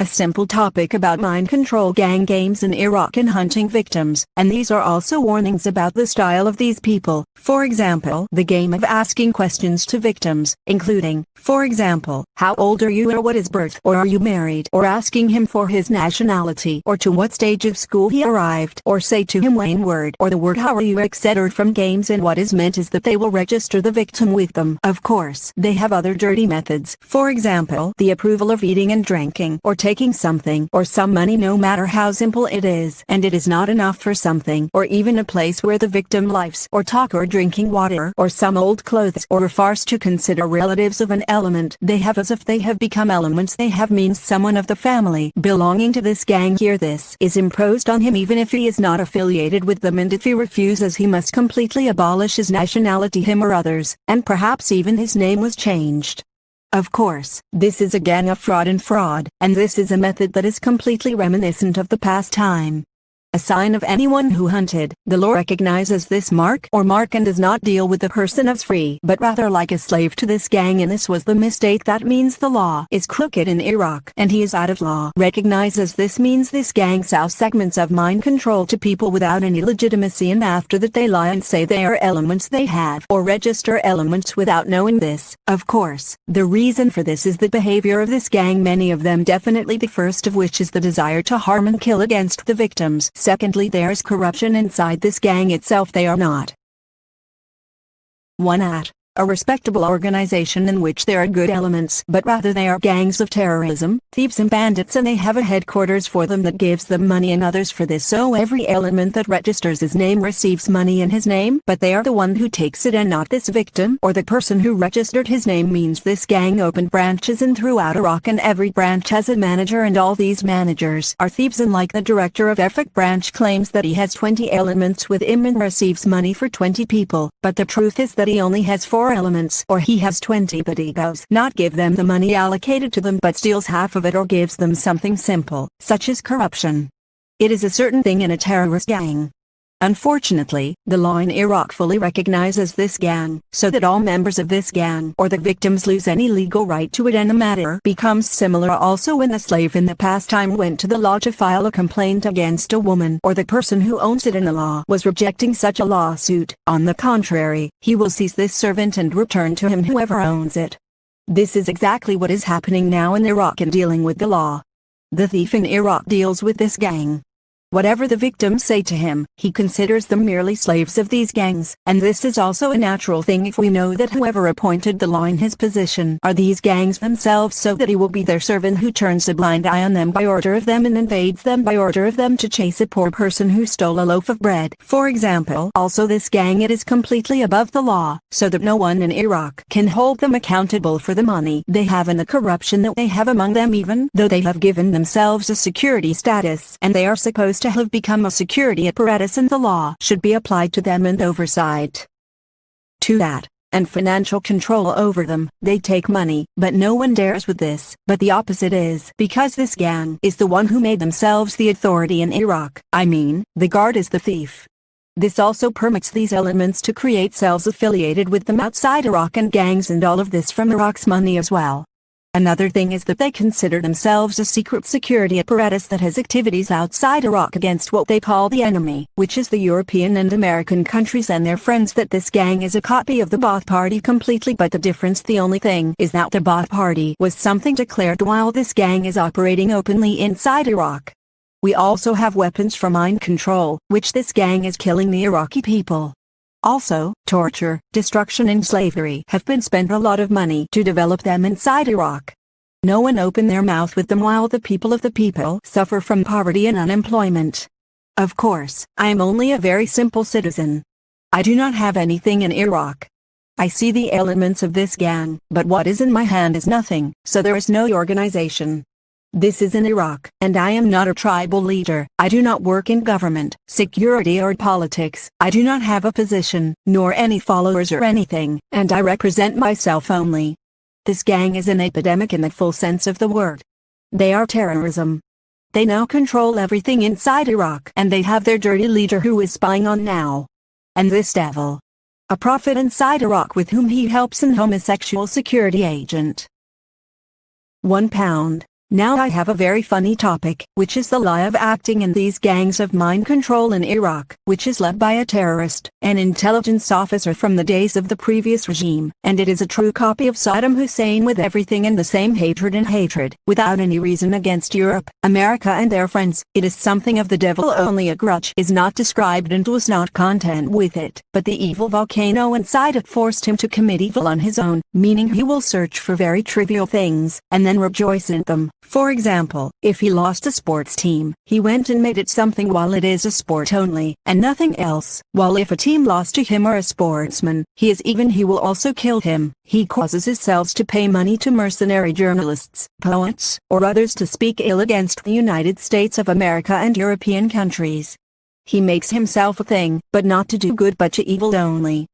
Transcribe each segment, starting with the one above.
A simple topic about mind control gang games in Iraq and hunting victims, and these are also warnings about the style of these people. For example, the game of asking questions to victims, including, for example, how old are you or what is birth, or are you married, or asking him for his nationality or to what stage of school he arrived, or say to him one word or the word how are you, etc. from games. And what is meant is that they will register the victim with them. Of course, they have other dirty methods. For example, the approval of eating and drinking, or taking something or some money, no matter how simple it is, and it is not enough for something or even a place where the victim lives, or talk, or drinking water, or some old clothes, or a farce to consider relatives of an element they have as if they have become elements they have, means someone of the family belonging to this gang. Here this is imposed on him even if he is not affiliated with them, and if he refuses he must completely abolish his nationality, him or others, and perhaps even his name was changed. Of course, this is a gang of fraud, and this is a method that is completely reminiscent of the past time. A sign of anyone who hunted, the law recognizes this mark and does not deal with the person as free, but rather like a slave to this gang, and this was the mistake. That means the law is crooked in Iraq, and he is out of law. Recognizes this means this gang sells segments of mind control to people without any legitimacy, and after that they lie and say they are elements they have, or register elements without knowing this. Of course, the reason for this is the behavior of this gang, many of them definitely, the first of which is the desire to harm and kill against the victims. Secondly, there is corruption inside this gang itself. They are not a respectable organization in which there are good elements, but rather they are gangs of terrorism, thieves and bandits, and they have a headquarters for them that gives them money and others for this. So every element that registers his name receives money in his name, but they are the one who takes it and not this victim or the person who registered his name. Means this gang opened branches in throughout Iraq, and every branch has a manager, and all these managers are thieves, and like the director of Efik branch claims that he has 20 elements with him and receives money for 20 people, but the truth is that he only has 4 elements, or he has 20, but he does not give them the money allocated to them, but steals half of it or gives them something simple, such as corruption. It is a certain thing in a terrorist gang. Unfortunately, the law in Iraq fully recognizes this gang, so that all members of this gang or the victims lose any legal right to it, and the matter becomes similar also when the slave in the past time went to the law to file a complaint against a woman, or the person who owns it, and the law was rejecting such a lawsuit. On the contrary, he will seize this servant and return to him whoever owns it. This is exactly what is happening now in Iraq in dealing with the law. The thief in Iraq deals with this gang. Whatever the victims say to him, he considers them merely slaves of these gangs, and this is also a natural thing if we know that whoever appointed the law in his position are these gangs themselves, so that he will be their servant who turns a blind eye on them by order of them and invades them by order of them to chase a poor person who stole a loaf of bread, for example. Also this gang, it is completely above the law, so that no one in Iraq can hold them accountable for the money they have and the corruption that they have among them, even though they have given themselves a security status, and they are supposed to have become a security apparatus, and the law should be applied to them and oversight to that, and financial control over them. They take money, but no one dares with this. But the opposite is because this gang is the one who made themselves the authority in Iraq. I mean, the guard is the thief. This also permits these elements to create cells affiliated with them outside Iraq, and gangs, and all of this from Iraq's money as well. Another thing is that they consider themselves a secret security apparatus that has activities outside Iraq against what they call the enemy, which is the European and American countries and their friends. That this gang is a copy of the Ba'ath Party completely, but the difference, the only thing, is that the Ba'ath Party was something declared while this gang is operating openly inside Iraq. We also have weapons for mind control, which this gang is killing the Iraqi people. Also, torture, destruction and slavery have been spent a lot of money to develop them inside Iraq. No one opened their mouth with them while the people of the people suffer from poverty and unemployment. Of course, I am only a very simple citizen. I do not have anything in Iraq. I see the elements of this gang, but what is in my hand is nothing, so there is no organization. This is in Iraq, and I am not a tribal leader. I do not work in government, security or politics. I do not have a position, nor any followers or anything, and I represent myself only. This gang is an epidemic in the full sense of the word. They are terrorism. They now control everything inside Iraq, and they have their dirty leader who is spying on now. And this devil, a prophet inside Iraq with whom he helps, an homosexual security agent. £1. Now I have a very funny topic, which is the lie of acting in these gangs of mind control in Iraq, which is led by a terrorist, an intelligence officer from the days of the previous regime, and it is a true copy of Saddam Hussein with everything in the same hatred, without any reason against Europe, America and their friends. It is something of the devil, only a grudge is not described and was not content with it, but the evil volcano inside it forced him to commit evil on his own, meaning he will search for very trivial things, and then rejoice in them. For example, if he lost a sports team, he went and made it something while it is a sport only, and nothing else. While if a team lost to him or a sportsman, he will also kill him. He causes his cells to pay money to mercenary journalists, poets, or others to speak ill against the United States of America and European countries. He makes himself a thing, but not to do good but to evil only.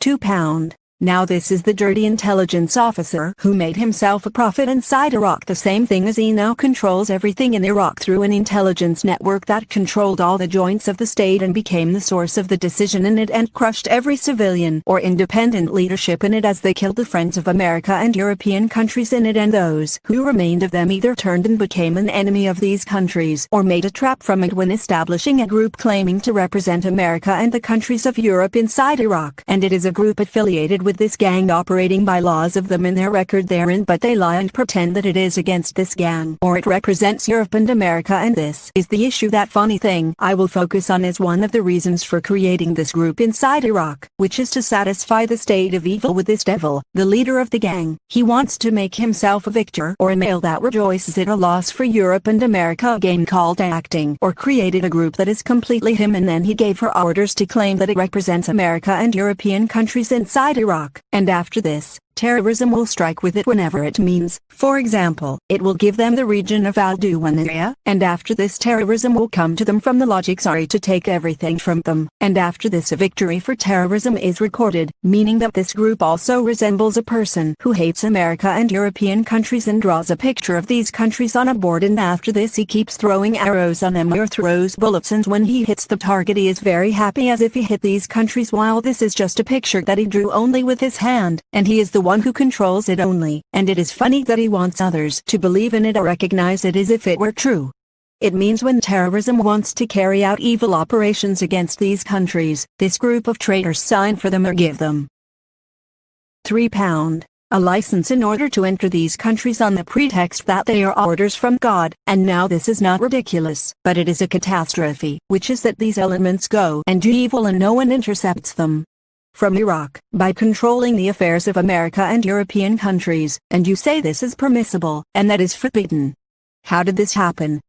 £2. Now this is the dirty intelligence officer who made himself a prophet inside Iraq, the same thing as he now controls everything in Iraq through an intelligence network that controlled all the joints of the state and became the source of the decision in it and crushed every civilian or independent leadership in it as they killed the friends of America and European countries in it, and those who remained of them either turned and became an enemy of these countries or made a trap from it when establishing a group claiming to represent America and the countries of Europe inside Iraq, and it is a group affiliated with this gang operating by laws of them in their record therein, but they lie and pretend that it is against this gang or it represents Europe and America, and this is the issue. That funny thing I will focus on is one of the reasons for creating this group inside Iraq, which is to satisfy the state of evil with this devil, the leader of the gang. He wants to make himself a victor or a male that rejoices at a loss for Europe and America, a game called acting, or created a group that is completely him, and then he gave her orders to claim that it represents America and European countries inside Iraq. And after this, terrorism will strike with it whenever it means. For example, it will give them the region of Al-Duwan area, and after this terrorism will come to them from the logic to take everything from them. And after this a victory for terrorism is recorded, meaning that this group also resembles a person who hates America and European countries and draws a picture of these countries on a board, and after this he keeps throwing arrows on them or throws bullets, and when he hits the target he is very happy as if he hit these countries, while this is just a picture that he drew only with his hand, and he is the one who controls it only, and it is funny that he wants others to believe in it or recognize it as if it were true. It means when terrorism wants to carry out evil operations against these countries, this group of traitors sign for them or give them £3. A license in order to enter these countries on the pretext that they are orders from God. And now this is not ridiculous, but it is a catastrophe, which is that these elements go and do evil and no one intercepts them from Iraq, by controlling the affairs of America and European countries, and you say this is permissible, and that is forbidden. How did this happen?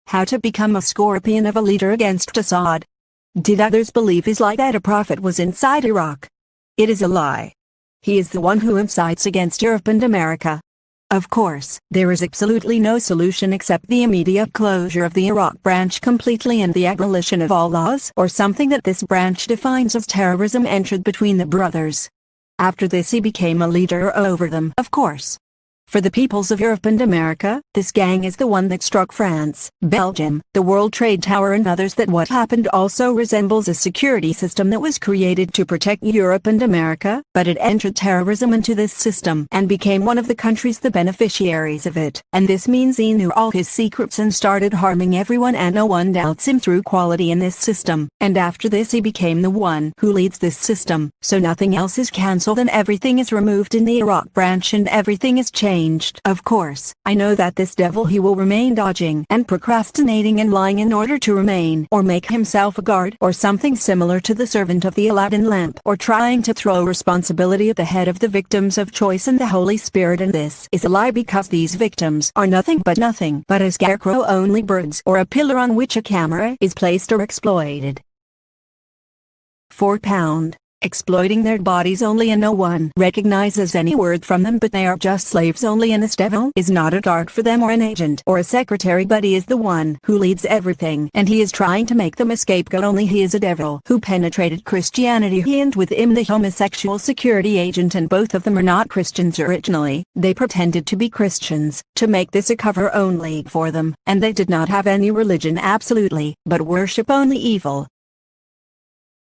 How to become a scorpion of a leader against Assad? Did others believe his lie that a prophet was inside Iraq? It is a lie. He is the one who incites against Europe and America. Of course, there is absolutely no solution except the immediate closure of the Iraq branch completely and the abolition of all laws or something that this branch defines as terrorism entered between the brothers. After this he became a leader over them, of course. For the peoples of Europe and America, this gang is the one that struck France, Belgium, the World Trade Tower and others. That what happened also resembles a security system that was created to protect Europe and America, but it entered terrorism into this system and became one of the countries the beneficiaries of it. And this means he knew all his secrets and started harming everyone, and no one doubts him through quality in this system. And after this he became the one who leads this system, so nothing else is cancelled and everything is removed in the Iraq branch and everything is changed. Of course, I know that this devil he will remain dodging and procrastinating and lying in order to remain or make himself a guard or something similar to the servant of the Aladdin lamp, or trying to throw responsibility at the head of the victims of choice and the Holy Spirit, and this is a lie because these victims are nothing but a scarecrow, only birds, or a pillar on which a camera is placed or exploited. £4. Exploiting their bodies only, and no one recognizes any word from them, but they are just slaves only, and this devil is not a guard for them or an agent or a secretary, but he is the one who leads everything, and he is trying to make them a scapegoat only. He is a devil who penetrated Christianity, and with him the homosexual security agent, and both of them are not Christians originally. They pretended to be Christians to make this a cover only for them, and they did not have any religion absolutely, but worship only evil.